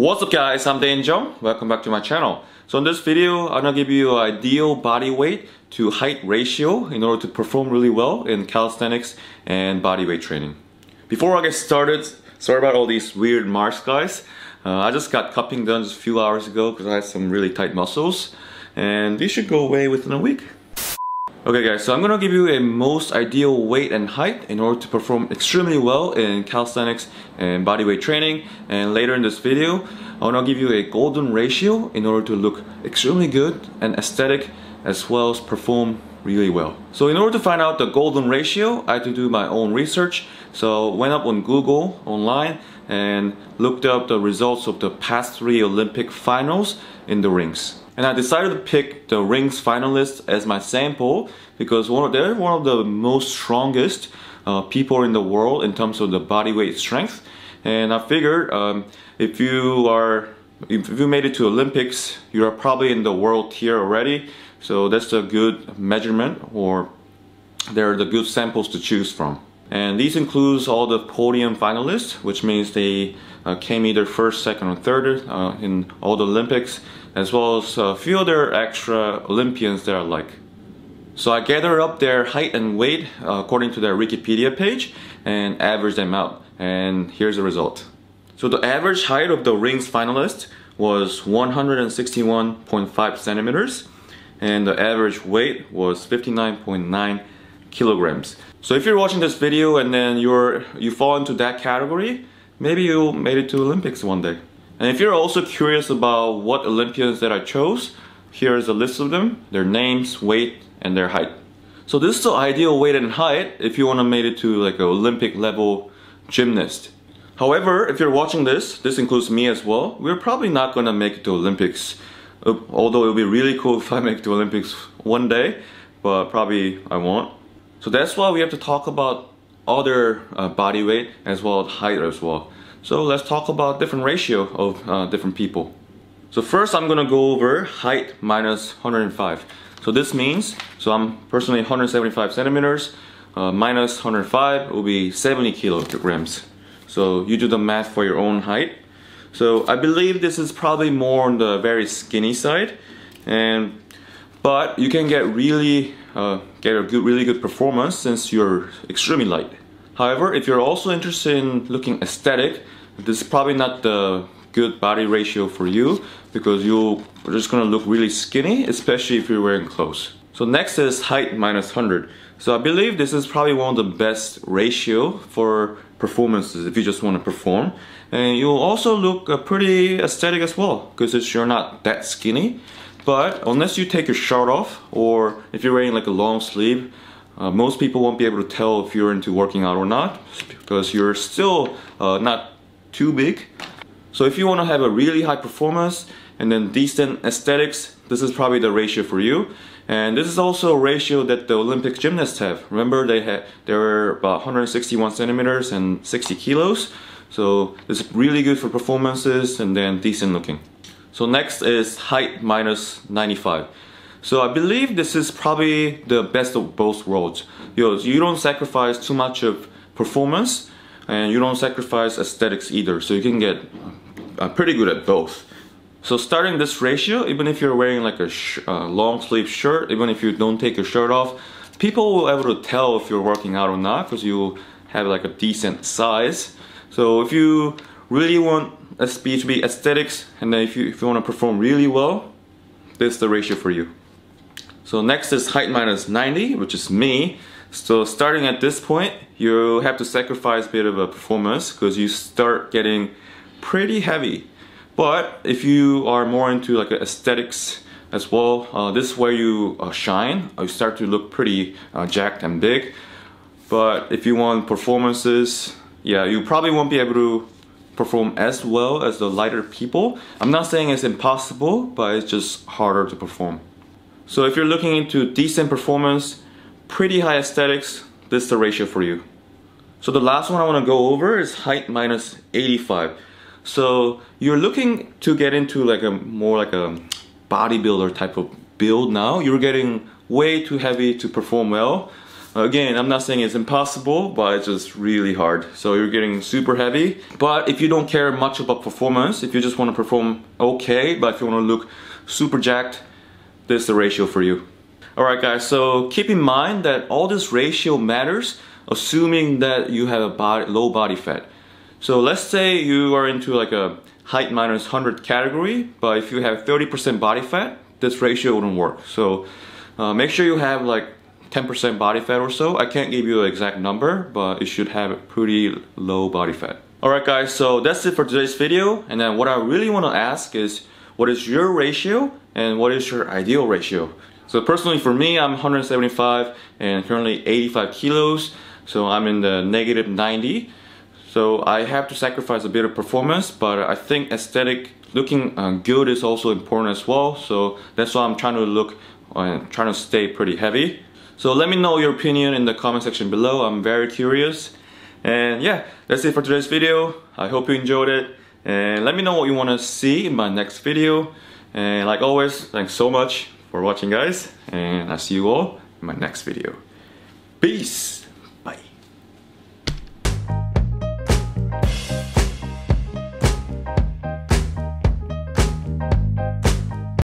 What's up guys, I'm Jeong. Welcome back to my channel. So in this video, I'm gonna give you an ideal body weight to height ratio in order to perform really well in calisthenics and bodyweight training. Before I get started, sorry about all these weird marks guys. I just got cupping done just a few hours ago because I had some really tight muscles and these should go away within a week. Okay guys, so I'm gonna give you a most ideal weight and height in order to perform extremely well in calisthenics and bodyweight training, and later in this video I'm gonna give you a golden ratio in order to look extremely good and aesthetic as well as perform really well. So in order to find out the golden ratio, I had to do my own research. So went up on Google online and looked up the results of the past 3 Olympic finals in the rings. And I decided to pick the rings finalists as my sample because they're one of the most strongest people in the world in terms of the body weight strength. And I figured if you made it to Olympics, you are probably in the world tier already. So that's a good measurement, or they're the good samples to choose from. And these includes all the podium finalists, which means they came either first, second, or third in all the Olympics, as well as a few other extra Olympians that I like. So I gathered up their height and weight according to their Wikipedia page and averaged them out, and here's the result. So the average height of the rings finalists was 161.5 centimeters and the average weight was 59.9 kilograms. So if you're watching this video and then you fall into that category, maybe you made it to Olympics one day. And if you're also curious about what Olympians that I chose, here's a list of them, their names, weight, and their height. So this is the ideal weight and height if you want to make it to like an Olympic level gymnast. However, if you're watching this includes me as well, we're probably not going to make it to Olympics. Although it would be really cool if I make it to Olympics one day, but probably I won't. So that's why we have to talk about other body weight as well as height as well. So let's talk about different ratio of different people. So first I'm gonna go over height minus 105. So this means, so I'm personally 175 centimeters, minus 105 will be 70 kilograms. So you do the math for your own height. So I believe this is probably more on the very skinny side, but you can get really really good performance since you're extremely light. However, if you're also interested in looking aesthetic, this is probably not the good body ratio for you because you're just gonna look really skinny, especially if you're wearing clothes. So next is height minus 100. So I believe this is probably one of the best ratio for performances if you just want to perform. And you'll also look pretty aesthetic as well because you're not that skinny. But unless you take your shirt off, or if you're wearing like a long sleeve, most people won't be able to tell if you're into working out or not because you're still not too big. So if you want to have a really high performance and then decent aesthetics, this is probably the ratio for you. And this is also a ratio that the Olympic gymnasts have. Remember, they were about 161 centimeters and 60 kilos. So this is really good for performances and then decent looking. So next is height minus 95. So I believe this is probably the best of both worlds. You don't sacrifice too much of performance and you don't sacrifice aesthetics either. So you can get pretty good at both. So starting this ratio, even if you're wearing like a long sleeve shirt, even if you don't take your shirt off, people will be able to tell if you're working out or not because you have like a decent size. So if you really want a speech to be aesthetics, and then if you want to perform really well, this is the ratio for you. So next is height minus 90, which is me. So starting at this point, you have to sacrifice a bit of a performance because you start getting pretty heavy. But if you are more into like aesthetics as well, this is where you shine. You start to look pretty jacked and big. But if you want performances, yeah, you probably won't be able to perform as well as the lighter people. I'm not saying it's impossible, but it's just harder to perform. So if you're looking into decent performance, pretty high aesthetics, this is the ratio for you. So the last one I want to go over is height minus 85. So you're looking to get into like more like a bodybuilder type of build now. You're getting way too heavy to perform well. Again, I'm not saying it's impossible, but it's just really hard. So you're getting super heavy. But if you don't care much about performance, if you just want to perform okay, but if you want to look super jacked, this is the ratio for you. Alright guys, so keep in mind that all this ratio matters assuming that you have a low body fat. So let's say you are into like a height minus 100 category, but if you have 30% body fat, this ratio wouldn't work. So make sure you have like 10% body fat or so. I can't give you an exact number, but you should have a pretty low body fat. Alright guys, so that's it for today's video. And then what I really want to ask is, what is your ratio and what is your ideal ratio? So personally for me, I'm 175 and currently 85 kilos. So I'm in the negative 90. So I have to sacrifice a bit of performance, but I think aesthetic looking good is also important as well. So that's why I'm trying to look and trying to stay pretty heavy. So let me know your opinion in the comment section below. I'm very curious. And yeah, that's it for today's video. I hope you enjoyed it. And let me know what you want to see in my next video. And like always, thanks so much for watching guys. And I'll see you all in my next video. Peace!